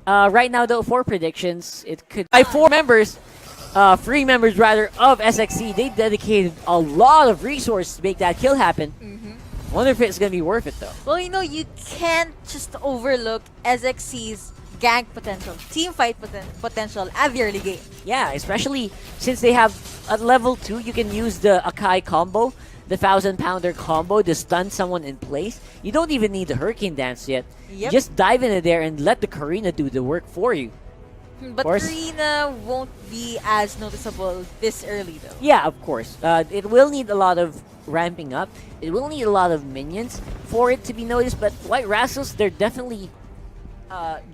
Right now, though, for predictions, it could by 4 members, 3 members rather of SxC. They dedicated a lot of resources to make that kill happen. Wonder if it's gonna be worth it though. Well, you know, you can't just overlook SxC's gank potential, team fight potential at the early game. Yeah, especially since they have at level 2, you can use the Akai combo, the 1000-pounder combo to stun someone in place. You don't even need the Hurricane Dance yet. Yep. Just dive into there and let the Karina do the work for you. But Karina won't be as noticeable this early though. Yeah, of course. It will need a lot of ramping up. It will need a lot of minions for it to be noticed, but White Rascals, they're definitely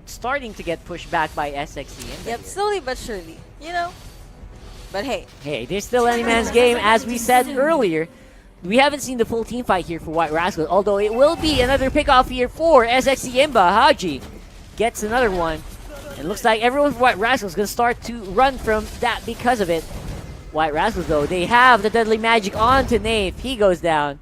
starting to get pushed back by SxC. Yep, slowly but surely, you know. But hey. Hey, there's still any man's game, as we said earlier. We haven't seen the full team fight here for White Rascals, although it will be another pick-off here for SxC IMBA. Haji gets another one. And looks like everyone for White Rascals is going to start to run from that because of it. White Rascals, though, they have the Deadly Magic onto Nave. He goes down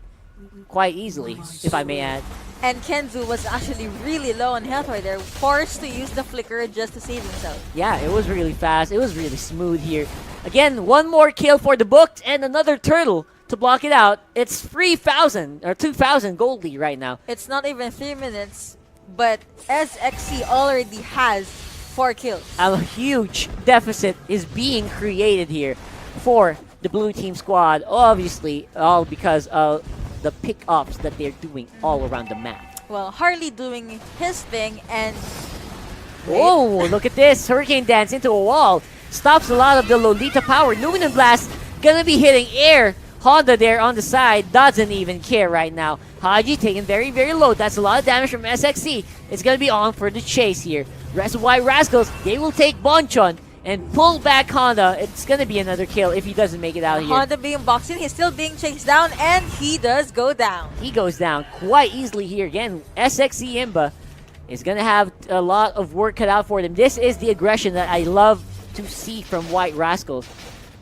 quite easily, if I may add. And Kenzu was actually really low on health right there, forced to use the flicker just to save himself. Yeah, it was really fast. It was really smooth here. Again, one more kill for the books and another turtle to block it out. It's 3,000 or 2,000 gold lead right now. It's not even 3 minutes, but SxC already has 4 kills. A huge deficit is being created here for the blue team squad. Obviously, all because of the pick-ups that they're doing all around the map. Well, Harley doing his thing and... Oh, look at this. Hurricane Dance into a wall. Stops a lot of the Lolita power. Luminous Blast gonna be hitting air. Honda there on the side doesn't even care right now. Haji taking very, very low. That's a lot of damage from SxC. It's gonna be on for the chase here. Rest of White Rascals, they will take Bonchon and pull back Honda. It's gonna be another kill if he doesn't make it out here. Honda being boxed in, he's still being chased down, and he does go down. He goes down quite easily here. Again, SxC IMBA is gonna have a lot of work cut out for them. This is the aggression that I love to see from White Rascals.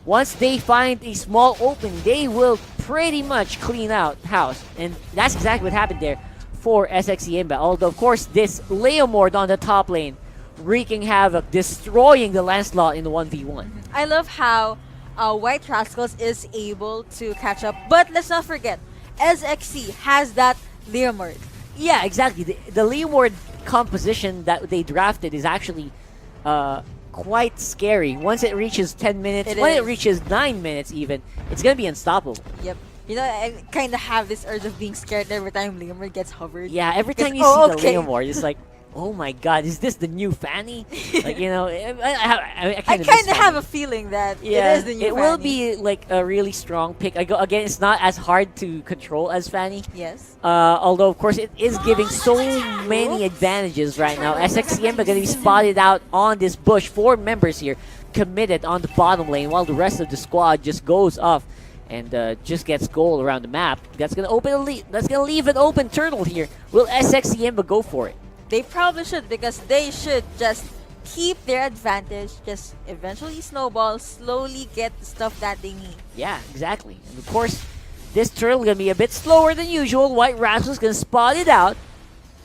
Once they find a small opening, they will pretty much clean out house. And that's exactly what happened there for SxC IMBA. Although, of course, this Leomord on the top lane wreaking havoc, destroying the Lancelot in the 1v1. I love how White Rascals is able to catch up. But let's not forget, SxC has that Leomord. Yeah, exactly. The Leomord composition that they drafted is actually quite scary. Once it reaches 10 minutes, it reaches 9 minutes even, it's going to be unstoppable. Yep. You know, I kind of have this urge of being scared every time Leomord gets hovered. Yeah, every time you see the Leomord, it's like, oh my god, is this the new Fanny? Like, you know, I kind of have a feeling that it is the new Fanny. It will be like a really strong pick. Again, it's not as hard to control as Fanny. Yes. Although, of course, it is giving so many advantages right now. SxC IMBA going to be spotted out on this bush. 4 members here committed on the bottom lane, while the rest of the squad just goes off and just gets gold around the map. That's going to open a lead. That's going to leave an open turtle here. Will SxC IMBA go for it? They probably should, because they should just keep their advantage, just eventually snowball, slowly get the stuff that they need. Yeah, exactly. And of course, this turtle going to be a bit slower than usual. White Rascals going to spot it out.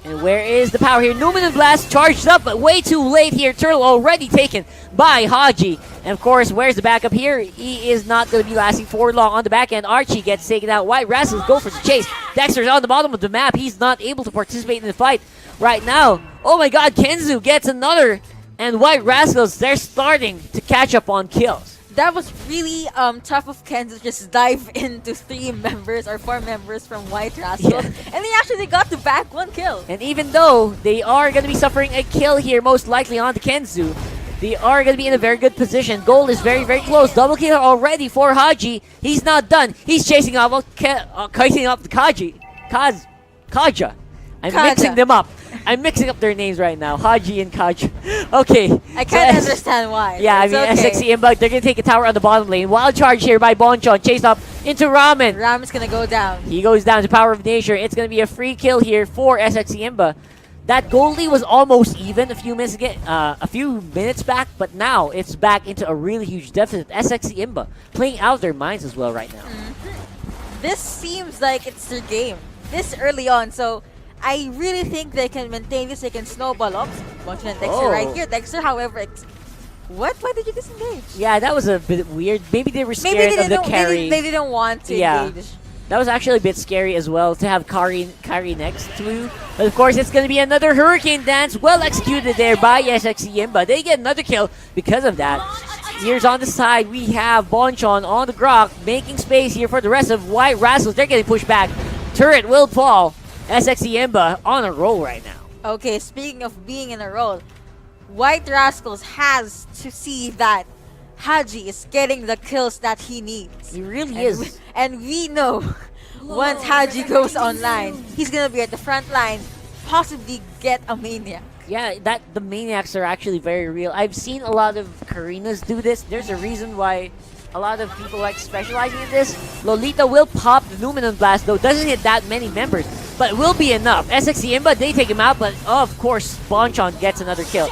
And where is the power here? Numinous Blast charged up, but way too late here. Turtle already taken by Haji. And of course, where's the backup here? He is not going to be lasting for long on the back end. Archie gets taken out. White Rascals go for the chase. Dexter's on the bottom of the map. He's not able to participate in the fight right now. Oh my god, Kenzu gets another. And White Rascals, they're starting to catch up on kills. That was really tough of Kenzu to just dive into 3 members or 4 members from White Rascals. Yeah. And they actually got to back 1 kill. And even though they are going to be suffering a kill here, most likely on the Kenzu, they are going to be in a very good position. Gold is very, very close. Double kill already for Haji. He's not done. He's chasing up, kiting up the Kaja. I'm mixing them up. I'm mixing up their names right now. Haji and Kaja. Okay. I can't understand why. Yeah, I mean, okay. SxC IMBA, they're going to take a tower on the bottom lane. Wild charge here by Bonchon. Chased up into Ramen. Ramen's going to go down. He goes down to Power of Nature. It's going to be a free kill here for SxC IMBA. That gold lead was almost even a few minutes back, but now it's back into a really huge deficit. SxC IMBA playing out their minds as well right now. This seems like it's their game this early on, so I really think they can maintain this. They can snowball up. Bonchon and Dexter right here. Dexter, however, what? Why did you disengage? Yeah, that was a bit weird. Maybe they were scared Maybe of the carry. They didn't want to Yeah. engage. That was actually a bit scary as well to have Kari next to you. But of course, it's going to be another Hurricane Dance. Well executed there by SxC IMBA. They get another kill because of that. Here's on the side, we have Bonchon on the Grok, making space here for the rest of White Rascals. They're getting pushed back. Turret will fall. SxC IMBA on a roll right now. Okay, speaking of being in a roll, White Rascals has to see that Haji is getting the kills that he needs. He really is. And we know once Haji goes online, he's gonna be at the front line, possibly get a Maniac. Yeah, the Maniacs are actually very real. I've seen a lot of Karinas do this. There's a reason why a lot of people like specializing in this. Lolita will pop the Numenon Blast, though. Doesn't hit that many members, but it will be enough. SxC IMBA, they take him out, but of course, Bonchon gets another kill.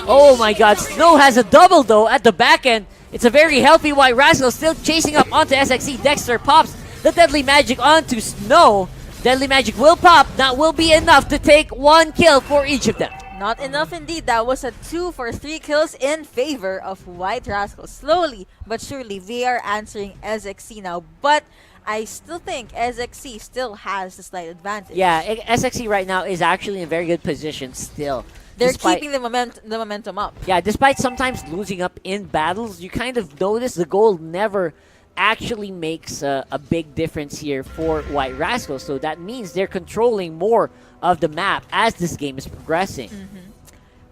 Oh my god, Snow has a double, though, at the back end. It's a very healthy White Rascal, still chasing up onto SxC. Dexter pops the Deadly Magic onto Snow. Deadly Magic will pop. That will be enough to take one kill for each of them. Not enough indeed. That was a 2 for 3 kills in favor of White Rascals. Slowly but surely, they are answering SxC now. But I still think SxC still has the slight advantage. Yeah, SxC right now is actually in a very good position still. They're keeping the momentum up. Yeah, despite sometimes losing up in battles, you kind of notice the gold never actually makes a big difference here for White Rascals. So that means they're controlling more of the map as this game is progressing.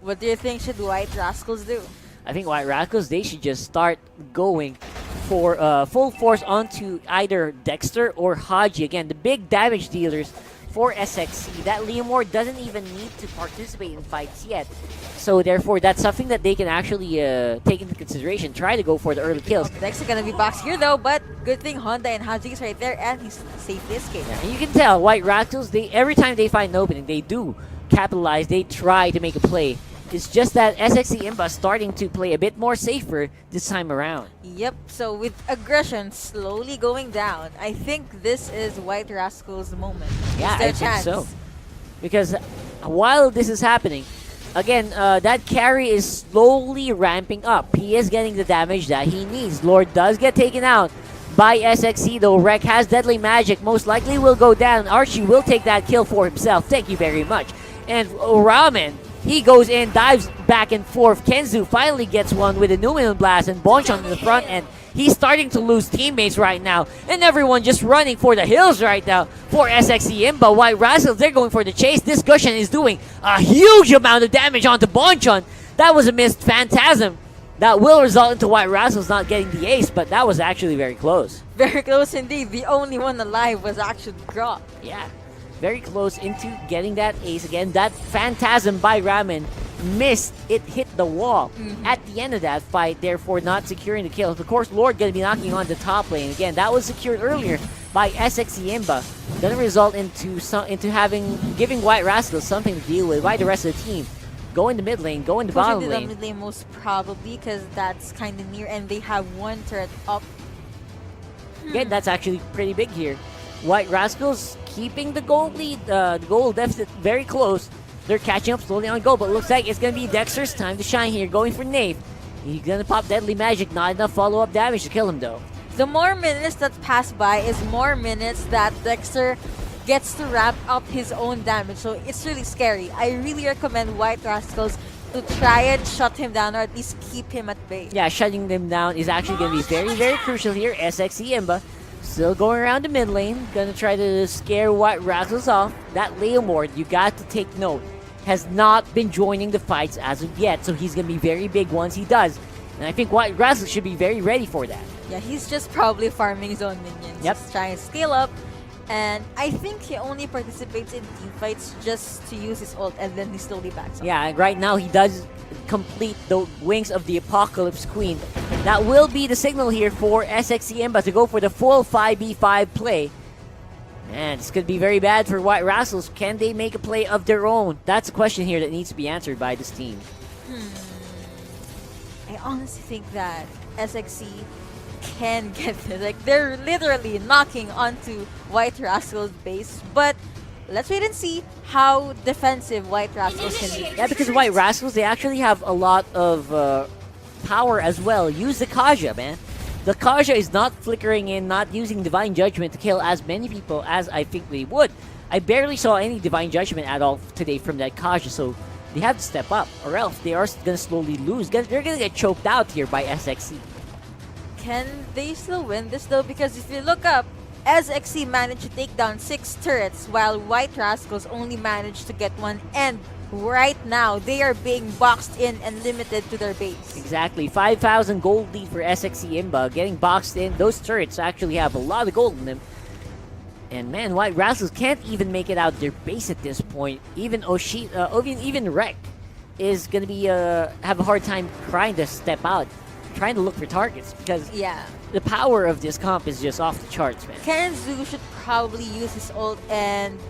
What do you think should White Rascals do? I think White Rascals, they should just start going for full force onto either Dexter or Haji. Again, the big damage dealers for SxC. That Leomord doesn't even need to participate in fights yet. So therefore, that's something that they can actually take into consideration. Try to go for the early kills. Dexter gonna be boxed here though, but good thing Honda and Haji is right there and he's safely escaped. Yeah, and you can tell White Rascals, every time they find an opening, they do capitalize. They try to make a play. It's just that SxC IMBA starting to play a bit more safer this time around. Yep, so with aggression slowly going down, I think this is White Rascals' moment. Yeah, It's their I chance. think so. Because while this is happening, again, that carry is slowly ramping up. He is getting the damage that he needs. Lord does get taken out by SxC, though. Rek has Deadly Magic. Most likely will go down. Archie will take that kill for himself. Thank you very much. And Ramen, he goes in, dives back and forth. Kenzu finally gets one with a Numenon Blast, and Bonchon in the front end. He's starting to lose teammates right now, and everyone just running for the hills right now for SxC IMBA. White Rascals, they're going for the chase. This Gushan is doing a huge amount of damage onto Bonchon. That was a missed Phantasm. That will result into White Rascals not getting the ace, but that was actually very close. Very close indeed. The only one alive was actually Grok. Yeah, very close into getting that ace again. That Phantasm by Ramen missed. It hit the wall at the end of that fight, therefore not securing the kill. Of course, Lord going to be knocking on the top lane. Again, that was secured earlier by SxC IMBA. Going to result into giving White Rascals something to deal with. Why the rest of the team go in the mid lane, go in the bottom Pushing to the lane. mid lane most probably because that's kind of near and they have one turret up. Again, that's actually pretty big here. White Rascals keeping the goal lead, the goal deficit very close. They're catching up slowly on goal, but looks like it's going to be Dexter's time to shine here, going for Nave. He's going to pop Deadly Magic, not enough follow-up damage to kill him though. The more minutes that pass by is more minutes that Dexter gets to ramp up his own damage, so it's really scary. I really recommend White Rascals to try and shut him down or at least keep him at bay. Yeah, shutting them down is actually going to be very, very crucial here. SxC IMBA still going around the mid lane, going to try to scare White Rascals off. That Leomord, you got to take note, has not been joining the fights as of yet, so he's going to be very big once he does. And I think White Rascals should be very ready for that. Yeah, he's just probably farming his own minions. Yep. Just trying to scale up. And I think he only participates in team fights just to use his ult and then he slowly backs up. Yeah, and right now he does complete the Wings of the Apocalypse Queen. That will be the signal here for SxC IMBA to go for the full 5v5 play. Man, this could be very bad for White Rascals. Can they make a play of their own? That's a question here that needs to be answered by this team. I honestly think that SxC can get this. Like, they're literally knocking onto White Rascal's base. But let's wait and see. how defensive White Rascals can be. Yeah, because White Rascals, they actually have a lot of power as well. Use the Kaja, man. The Kaja is not flickering in, not using Divine Judgment to kill as many people as I think they would. I barely saw any Divine Judgment at all today from that Kaja, so they have to step up, or else they are going to slowly lose. They're going to get choked out here by SxC. Can they still win this though? Because if you look up, SxC managed to take down 6 turrets while White Rascals only managed to get 1, and right now they are being boxed in and limited to their base. Exactly. 5,000 gold lead for SxC IMBA. Getting boxed in. Those turrets actually have a lot of gold in them. And man, White Rascals can't even make it out their base at this point. Even even Rek is going to be have a hard time trying to step out, trying to look for targets, because the power of this comp is just off the charts, man. Karenzu should probably use his ult and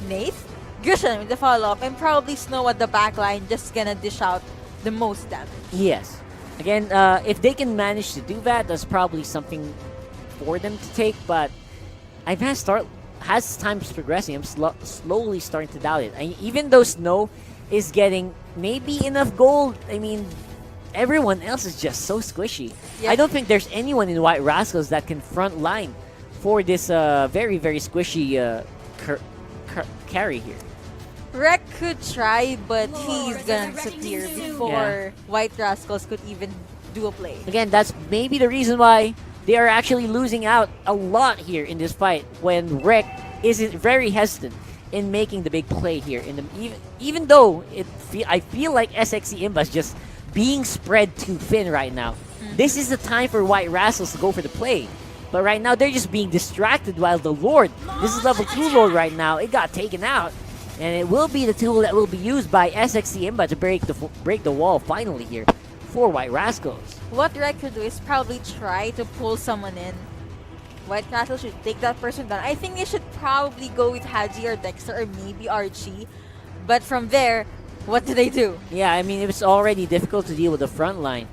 Nath Grisham in the follow-up, and probably Snow at the backline just gonna dish out the most damage. Yes. Again, if they can manage to do that, that's probably something for them to take, but as time is progressing, I'm slowly starting to doubt it. Even though Snow is getting maybe enough gold, I mean, everyone else is just so squishy. Yep. I don't think there's anyone in White Rascals that can front line for this very, very squishy carry here. Rek could try, but he's gonna disappear before White Rascals could even do a play. Again, that's maybe the reason why they are actually losing out a lot here in this fight, when Rek isn't very hesitant in making the big play here. Even though I feel like SxC IMBA is just being spread too thin right now. This is the time for White Rascals to go for the play. But right now, they're just being distracted while the Lord, this is level 2 Lord right now, it got taken out. And it will be the tool that will be used by SxC IMBA to break the wall finally here for White Rascals. What Rek could do is probably try to pull someone in. White Rascals should take that person down. I think they should probably go with Haji or Dexter or maybe Archie. But from there, what do they do? Yeah, I mean, it's already difficult to deal with the front line.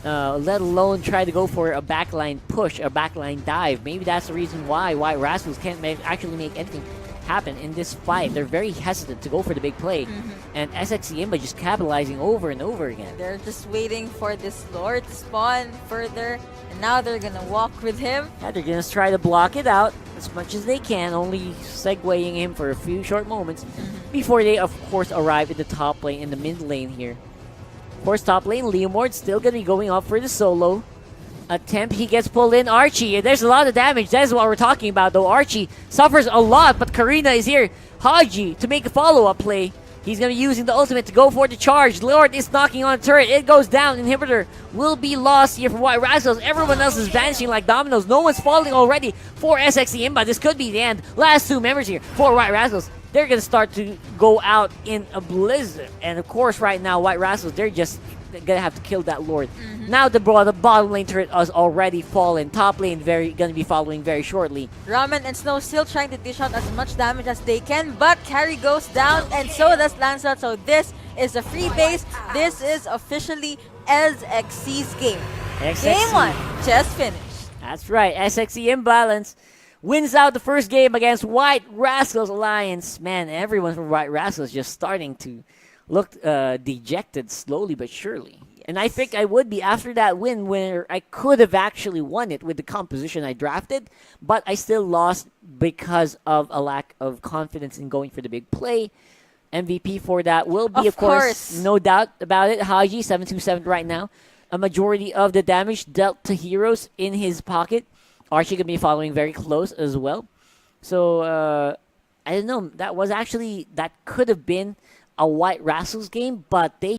Let alone try to go for a backline push, a backline dive. Maybe that's the reason why White Rascals can't actually make anything happen in this fight. They're very hesitant to go for the big play. And SxC IMBA just capitalizing over and over again. They're just waiting for this Lord to spawn further, and now they're gonna walk with him. Yeah, they're gonna try to block it out as much as they can, only segueing him for a few short moments before they, of course, arrive at the top lane in the mid lane here. Of course, top lane, Leomord still gonna be going up for the solo attempt. He gets pulled in. Archie, there's a lot of damage. That is what we're talking about, though. Archie suffers a lot, but Karina is here. Haji to make a follow-up play. He's going to be using the ultimate to go for the charge. Lord is knocking on the turret. It goes down. Inhibitor will be lost here for White Rascals. Everyone else is vanishing like dominoes. No one's falling already for SxC IMBA. This could be the end. Last 2 members here for White Rascals. They're going to start to go out in a blizzard. And of course, right now, White Rascals, they're just gonna have to kill that Lord. Now the bottom lane turret has already fallen. Top lane gonna be following very shortly. Ramen and Snow still trying to dish out as much damage as they can, but carry goes down, and so does Lancelot. So this is a free base. This is officially SxC's game. Game 1 just finished. That's right. SxC Imbalance wins out the first game against White Rascals Alliance. Man, everyone from White Rascals just starting to look dejected slowly but surely. Yes. And I think I would be after that win where I could have actually won it with the composition I drafted, but I still lost because of a lack of confidence in going for the big play. MVP for that will be, of course, no doubt about it, Haji, 727 right now. A majority of the damage dealt to heroes in his pocket. Archie going to be following very close as well. So, I don't know. That could have been a White Rascals game, but they